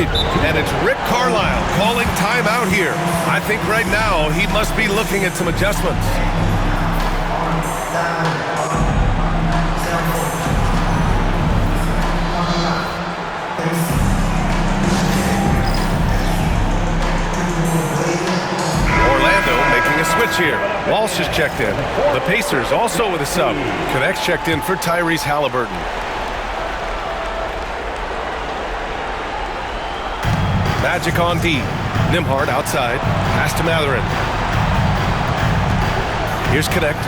lead. And it's Rick Carlisle calling timeout here. I think right now he must be looking at some adjustments. Orlando making a switch here. Walsh is checked in. The Pacers also with a sub. Connects checked in for Tyrese Halliburton. Magic on D. Nembhard outside. Pass to Mathurin. Here's Connect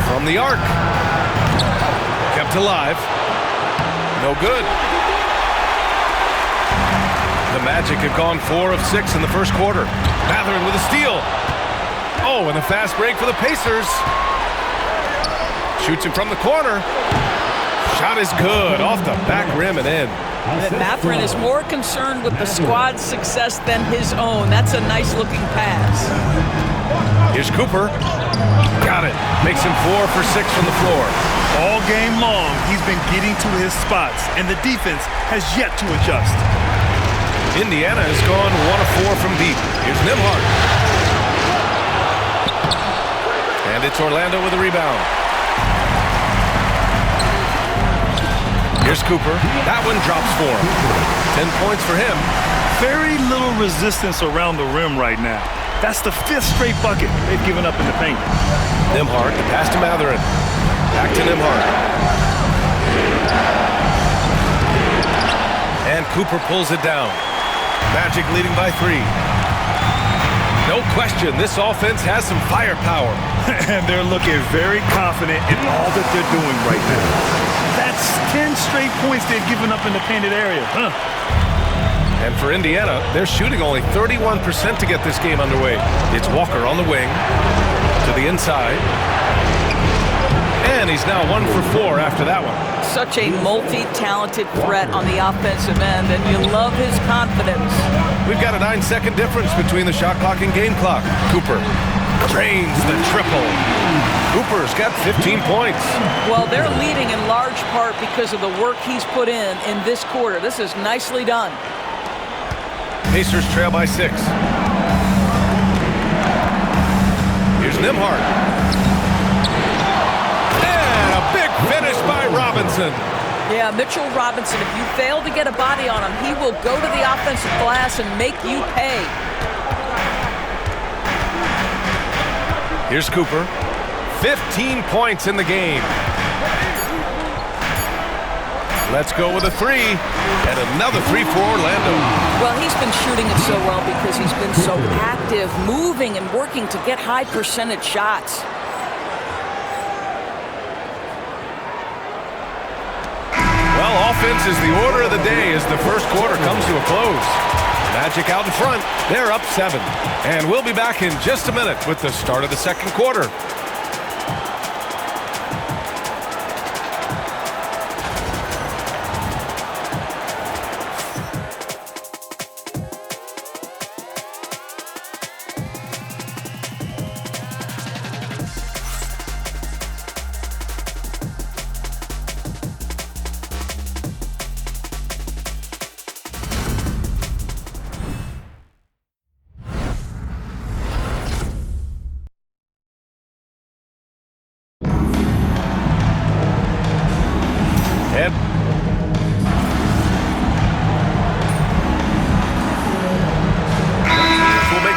from the arc. Kept alive. No good. The Magic have gone 4 of 6 in the first quarter. Mathurin with a steal. Oh, and a fast break for the Pacers. Shoots him from the corner. Shot is good. Off the back rim and in. Mathurin is more concerned with the squad's success than his own. That's a nice-looking pass. Here's Cooper. Got it. Makes him 4 for 6 from the floor. All game long, he's been getting to his spots, and the defense has yet to adjust. Indiana has gone 1 of 4 from deep. Here's Nembhard. And it's Orlando with a rebound. Here's Cooper. That one drops for him. 10 points for him. Very little resistance around the rim right now. That's the 5th straight bucket they've given up in the paint. Nembhard, the pass to Mathurin. Back to Nembhard. And Cooper pulls it down. Magic leading by 3. No question, this offense has some firepower. And they're looking very confident in all that they're doing right now. That's 10 straight points they've given up in the painted area. And for Indiana, they're shooting only 31% to get this game underway. It's Walker on the wing. To the inside. And he's now 1 for 4 after that one. Such a multi-talented threat on the offensive end, and you love his confidence. We've got a 9-second difference between the shot clock and game clock. Cooper drains the triple. Cooper's got 15 points. Well, they're leading in large part because of the work he's put in this quarter. This is nicely done. Pacers trail by 6. Here's Nembhard. And a big finish by Robinson. Yeah, Mitchell Robinson, if you fail to get a body on him, he will go to the offensive glass and make you pay. Here's Cooper. 15 points in the game. Let's go with a 3. And another 3 for Orlando. Well, he's been shooting it so well because he's been so active, moving and working to get high percentage shots. Well, offense is the order of the day as the first quarter comes to a close. Magic out in front. They're up 7. And we'll be back in just a minute with the start of the second quarter.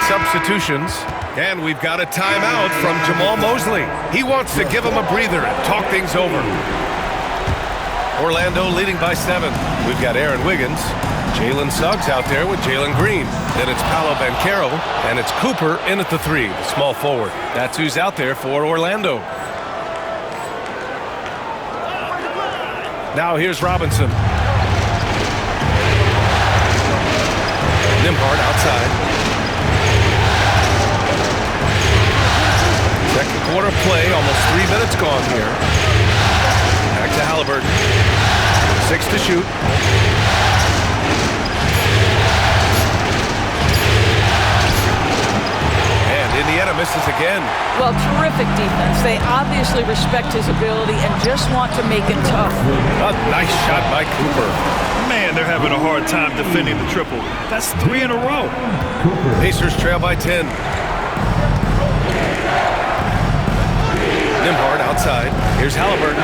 Substitutions, and we've got a timeout from Jamal Mosley. He wants to give him a breather and talk things over. Orlando leading by 7. We've got Aaron Wiggins, Jalen Suggs out there with Jalen Green. Then it's Paolo Banchero, and it's Cooper in at the 3, the small forward. That's who's out there for Orlando. Now here's Robinson. Nembhard outside. Second quarter play, almost 3 minutes gone here. Back to Halliburton. 6 to shoot. And Indiana misses again. Well, terrific defense. They obviously respect his ability and just want to make it tough. A nice shot by Cooper. Man, and they're having a hard time defending the triple. That's 3 in a row. Pacers trail by 10. Nembhard outside. Here's Halliburton.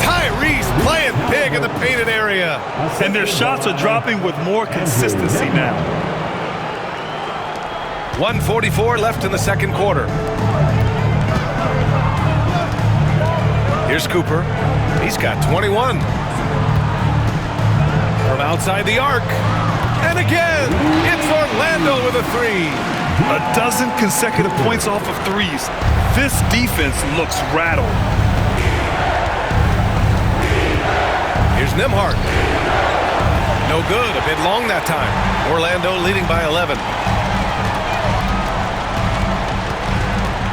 Tyrese playing big in the painted area. And their shots are dropping with more consistency now. 1:44 left in the second quarter. Here's Cooper. He's got 21. From outside the arc. And again, it's Orlando with a three. A dozen consecutive points off of threes. This defense looks rattled. Here's Nembhard. No good, a bit long that time. Orlando leading by 11.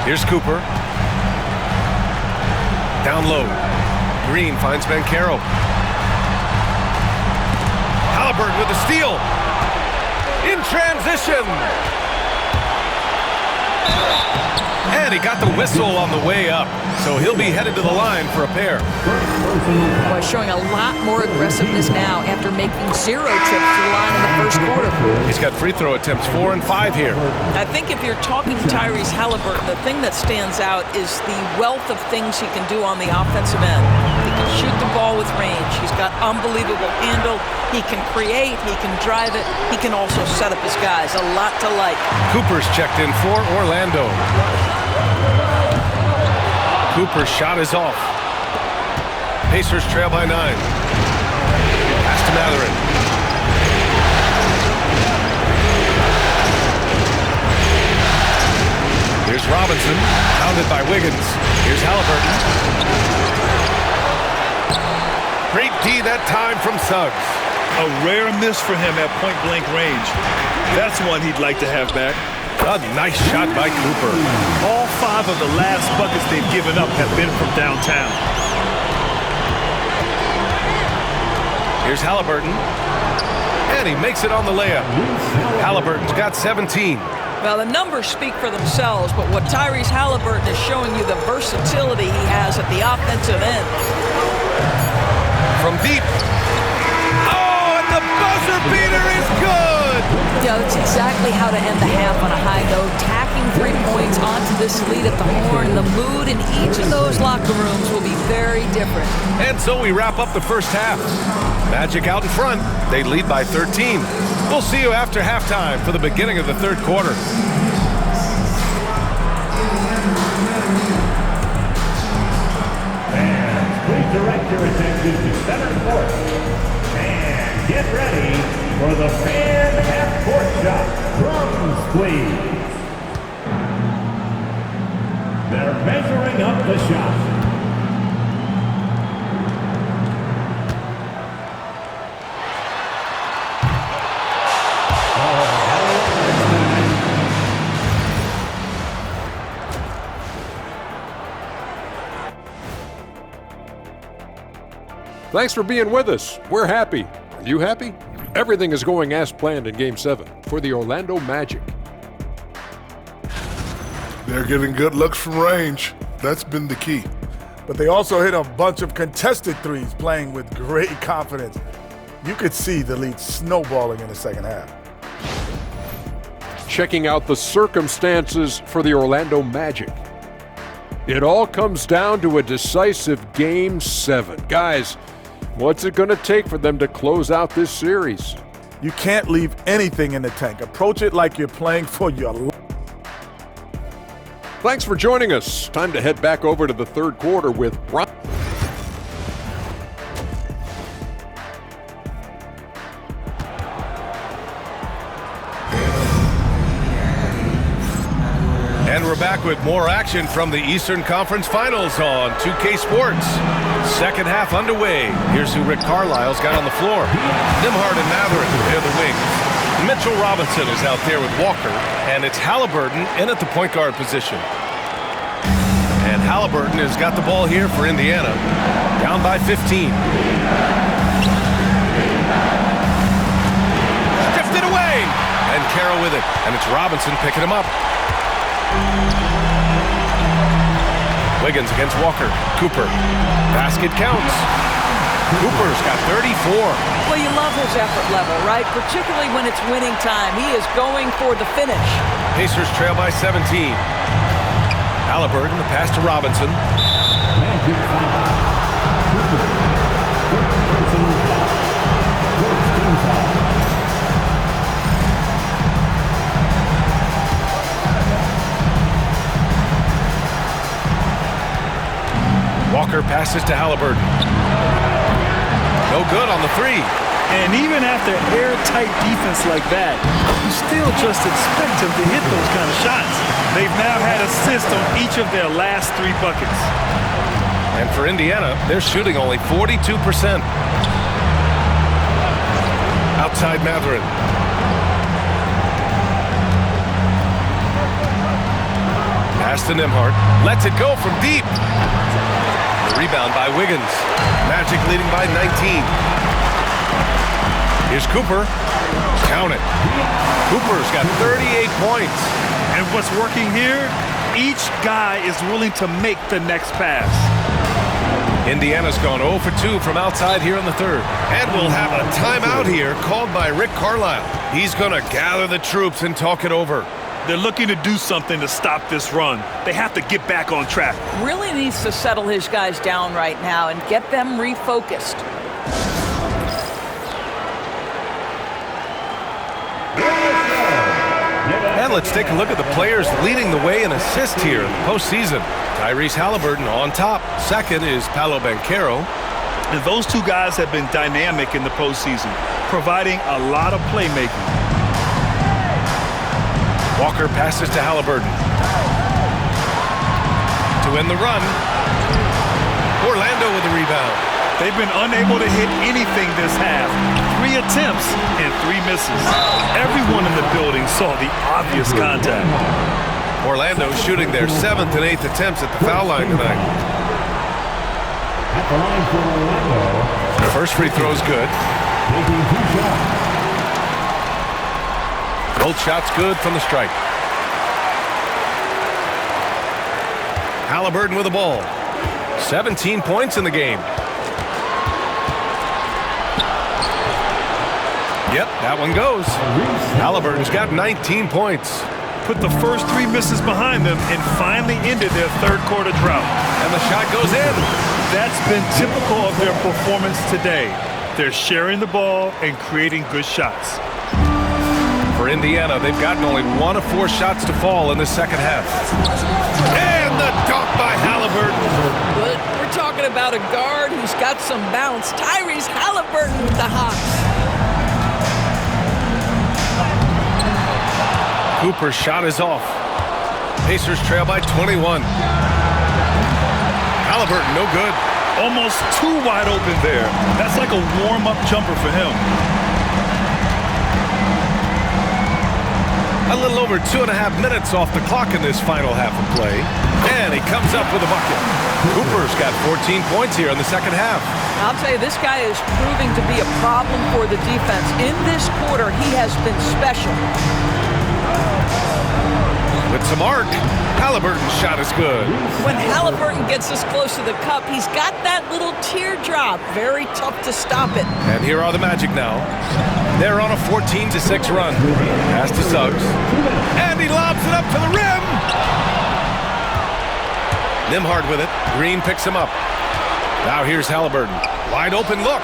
Here's Cooper. Down low. Green finds Banchero. Halliburton with the steal. In transition. And he got the whistle on the way up, so he'll be headed to the line for a pair. Boy, showing a lot more aggressiveness now after making 0 trips to the line in the first quarter. He's got free throw attempts 4 and 5 here. I think if you're talking Tyrese Halliburton, the thing that stands out is the wealth of things he can do on the offensive end. He can shoot the ball with range. He's got unbelievable handle. He can create. He can drive it. He can also set up his guys. A lot to like. Cooper's checked in for Orlando. Cooper's shot is off. Pacers trail by 9. Pass to Mathurin. Here's Robinson, pounded by Wiggins. Here's Halliburton. Great D that time from Suggs. A rare miss for him at point-blank range. That's one he'd like to have back. A nice shot by Cooper. All 5 of the last buckets they've given up have been from downtown. Here's Halliburton. And he makes it on the layup. Halliburton's got 17. Well, the numbers speak for themselves, but what Tyrese Halliburton is showing you the versatility he has at the offensive end. From deep. Oh, and the buzzer beater is good! Yeah, that's exactly how to end the half on a high note. Tacking 3 points onto this lead at the horn. The mood in each of those locker rooms will be very different. And so we wrap up the first half. Magic out in front. They lead by 13. We'll see you after halftime for the beginning of the third quarter. And please direct your attention to center court. And get ready for the fan half-court shot. Drums, please. They're measuring up the shot. Thanks for being with us. We're happy. Are you happy? Everything is going as planned in Game 7 for the Orlando Magic. They're getting good looks from range. That's been the key. But they also hit a bunch of contested threes, playing with great confidence. You could see the lead snowballing in the second half. Checking out the circumstances for the Orlando Magic. It all comes down to a decisive Game 7. Guys, what's it going to take for them to close out this series? You can't leave anything in the tank. Approach it like you're playing for your life. Thanks for joining us. Time to head back over to the third quarter with Ron. And we're back with more action from the Eastern Conference Finals on 2K Sports. Second half underway. Here's who Rick Carlisle's got on the floor. Nembhard and Mathurin, they're the wings. Mitchell Robinson is out there with Walker, and it's Halliburton in at the point guard position. And Halliburton has got the ball here for Indiana, down by 15. Stripped it away, and Banchero with it, and it's Robinson picking him up. Wiggins against Walker. Cooper. Basket counts. Cooper's got 34. Well, you love his effort level, right? Particularly when it's winning time. He is going for the finish. Pacers trail by 17. Halliburton, the pass to Robinson. Walker passes to Halliburton. No good on the three. And even after airtight defense like that, you still just expect him to hit those kind of shots. They've now had assists on each of their last 3 buckets. And for Indiana, they're shooting only 42%. Outside Mathurin. Pass to Nembhard. Lets it go from deep. The rebound by Wiggins. Magic leading by 19. Here's Cooper. Count it. Cooper's got 38 points. And what's working here? Each guy is willing to make the next pass. Indiana's gone 0 for 2 from outside here in the third. And we'll have a timeout here called by Rick Carlisle. He's going to gather the troops and talk it over. They're looking to do something to stop this run. They have to get back on track. Really needs to settle his guys down right now and get them refocused. And let's take a look at the players leading the way in assists here in the postseason. Tyrese Halliburton on top. Second is Paolo Banchero. And those 2 guys have been dynamic in the postseason, providing a lot of playmaking. Walker passes to Halliburton. To win the run. Orlando with the rebound. They've been unable to hit anything this half. 3 attempts and 3 misses. Everyone in the building saw the obvious contact. Orlando shooting their 7th and 8th attempts at the foul line tonight. At the line for Orlando. The first free throw's good. Taking 2 shots. Both shots good from the stripe. Halliburton with the ball. 17 points in the game. Yep, that one goes. Halliburton's got 19 points. Put the first 3 misses behind them and finally ended their 3rd quarter drought. And the shot goes in. That's been typical of their performance today. They're sharing the ball and creating good shots. For Indiana, they've gotten only 1 of 4 shots to fall in the second half. And the dunk by Halliburton. But we're talking about a guard who's got some bounce. Tyrese Halliburton with the hops. Cooper's shot is off. Pacers trail by 21. Halliburton, no good. Almost too wide open there. That's like a warm-up jumper for him. A little over 2.5 minutes off the clock in this final half of play. And he comes up with a bucket. Cooper's got 14 points here in the second half. I'll tell you, this guy is proving to be a problem for the defense. In this quarter, he has been special. With some arc, Halliburton's shot is good. When Halliburton gets this close to the cup, he's got that little teardrop. Very tough to stop it. And here are the Magic now. They're on a 14-6 run. Pass to Suggs. And he lobs it up to the rim. Nembhard with it. Green picks him up. Now here's Halliburton. Wide open look.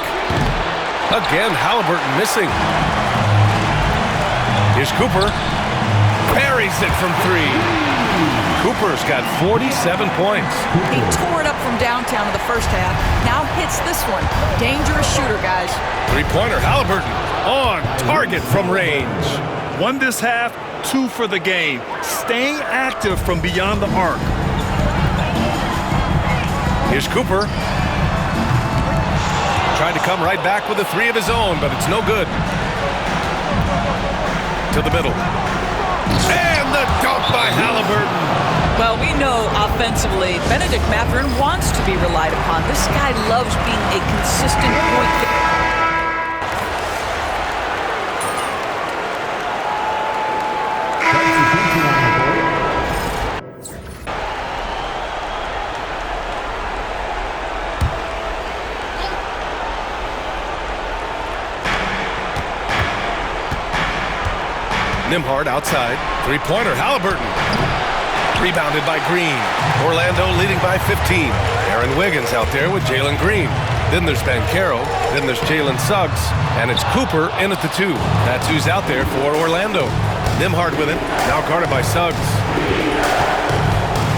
Again, Halliburton missing. Here's Cooper. Parries it from 3. Cooper's got 47 points. He tore it up from downtown in the first half. Now hits this one. Dangerous shooter, guys. Three-pointer, Halliburton on target from range. 1 this half, 2 for the game. Staying active from beyond the arc. Here's Cooper. Tried to come right back with a 3 of his own, but it's no good. To the middle. And the dunk by Halliburton. Well, we know offensively, Bennedict Mathurin wants to be relied upon. This guy loves being a consistent point guard. Nembhard outside. Three-pointer, Halliburton. Rebounded by Green. Orlando leading by 15. Aaron Wiggins out there with Jalen Green. Then there's Banchero. Then there's Jalen Suggs. And it's Cooper in at the 2. That's who's out there for Orlando. Nembhard with it. Now guarded by Suggs.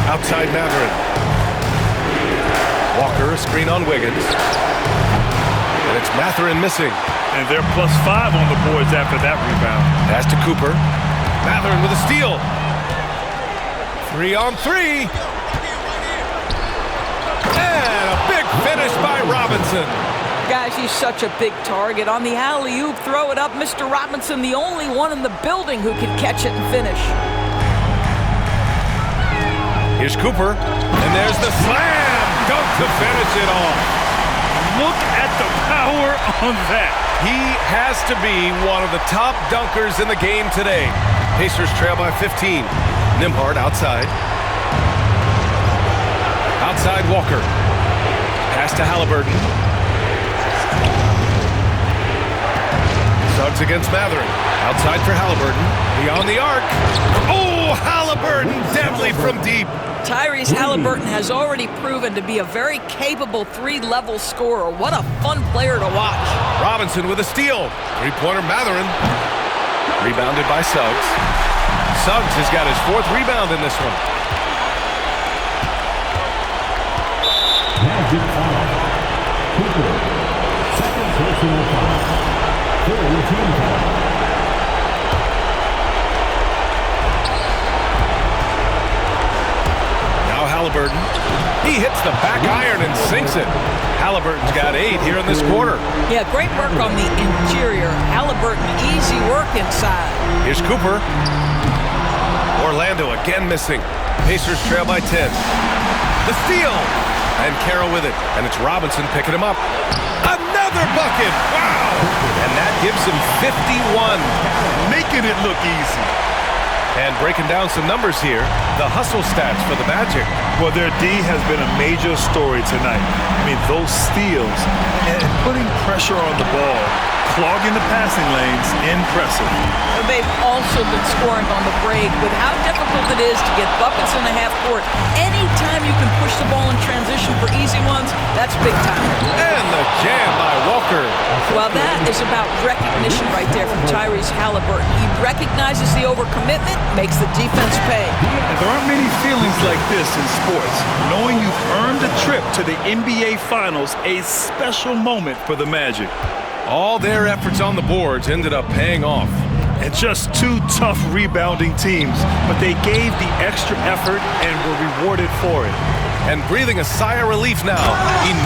Outside Mathurin. Walker, a screen on Wiggins. And it's Mathurin missing. And they're +5 on the boards after that rebound. Pass to Cooper. Mathurin with a steal. 3 on 3. And a big finish by Robinson. Guys, he's such a big target. On the alley-oop, throw it up. Mr. Robinson, the only one in the building who can catch it and finish. Here's Cooper. And there's the slam. Dunk to finish it off. Look at the power on that. He has to be one of the top dunkers in the game today. Pacers trail by 15. Nembhard outside. Outside Walker. Pass to Halliburton. Suggs against Mathurin. Outside for Halliburton. Beyond the arc. Oh, Halliburton deadly from deep. Tyrese Halliburton has already proven to be a very capable 3-level scorer. What a fun player to watch. Robinson with a steal. Three-pointer Mathurin. Rebounded by Suggs. Suggs has got his 4th rebound in this one. Magic foul. Cooper. Second personal foul. Third team foul. Now Halliburton. He hits the back iron and sinks it. Halliburton's got 8 here in this quarter. Yeah, great work on the interior. Halliburton, easy work inside. Here's Cooper. Orlando again missing. Pacers trail by 10. The steal. And Carroll with it. And it's Robinson picking him up. Another bucket. Wow. And that gives him 51. Making it look easy. And breaking down some numbers here, the hustle stats for the Magic. Well, their D has been a major story tonight. I mean, those steals and putting pressure on the ball, clogging the passing lanes, impressive. They've also been scoring on the break. With how difficult it is to get buckets in the half court, anytime you can push the ball in transition for easy ones, that's big time. And the jam by Walker. Well, that is about recognition right there from Tyrese Halliburton. He recognizes the overcommitment, makes the defense pay. And there aren't many feelings like this in sports. Knowing you've earned a trip to the NBA Finals, a special moment for the Magic. All their efforts on the boards ended up paying off. And just 2 tough rebounding teams, but they gave the extra effort and were rewarded for it. And breathing a sigh of relief now.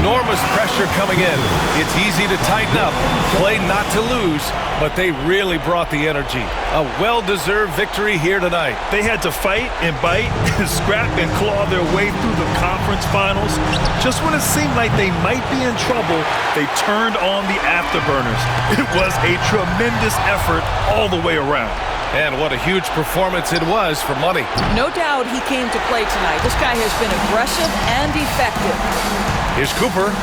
Enormous pressure coming in. It's easy to tighten up, play not to lose, but they really brought the energy. A well-deserved victory here tonight. They had to fight and bite and scrap and claw their way through the conference finals. Just when it seemed like they might be in trouble, they turned on the afterburners. It was a tremendous effort all the way around. And what a huge performance it was for money. No doubt he came to play tonight. This guy has been aggressive and effective. Here's Cooper.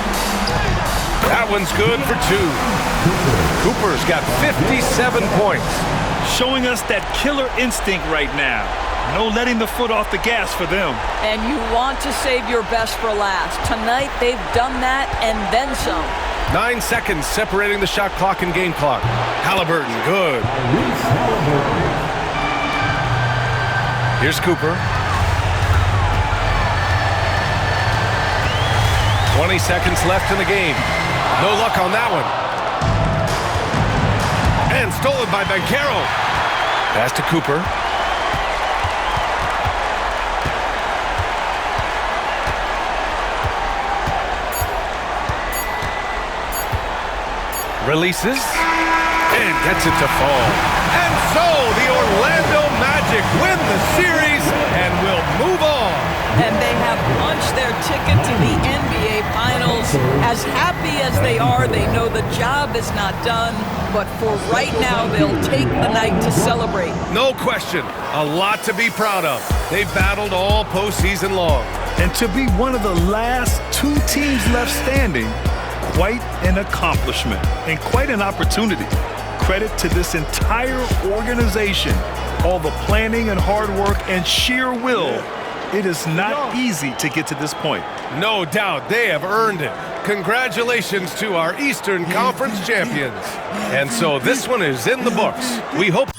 That one's good for 2. Cooper's got 57 points. Showing us that killer instinct right now. No letting the foot off the gas for them. And you want to save your best for last. Tonight they've done that and then some. 9 seconds separating the shot clock and game clock. Halliburton, good. Here's Cooper. 20 seconds left in the game. No luck on that one. And stolen by Banchero. Pass to Cooper. Releases and gets it to fall. And so the Orlando Magic win the series and will move on. And they have punched their ticket to the NBA Finals. As happy as they are, they know the job is not done. But for right now, they'll take the night to celebrate. No question. A lot to be proud of. They've battled all postseason long. And to be one of the last 2 teams left standing, quite an accomplishment and quite an opportunity. Credit to this entire organization. All the planning and hard work and sheer will. It is not easy to get to this point. No doubt they have earned it. Congratulations to our Eastern Conference champions. And so this one is in the books. We hope...